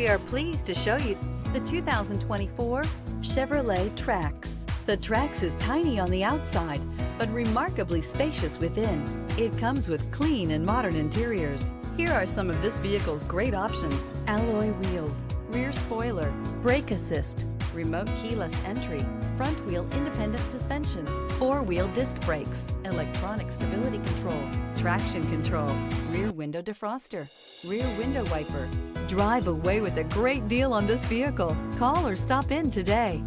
We are pleased to show you the 2024 Chevrolet Trax. The Trax is tiny on the outside, but remarkably spacious within. It comes with clean and modern interiors. Here are some of this vehicle's great options: alloy wheels, rear spoiler, brake assist, remote keyless entry, front wheel independent suspension, four-wheel disc brakes, electronic stability control, traction control, rear window defroster, rear window wiper. Drive away with a great deal on this vehicle. Call or stop in today.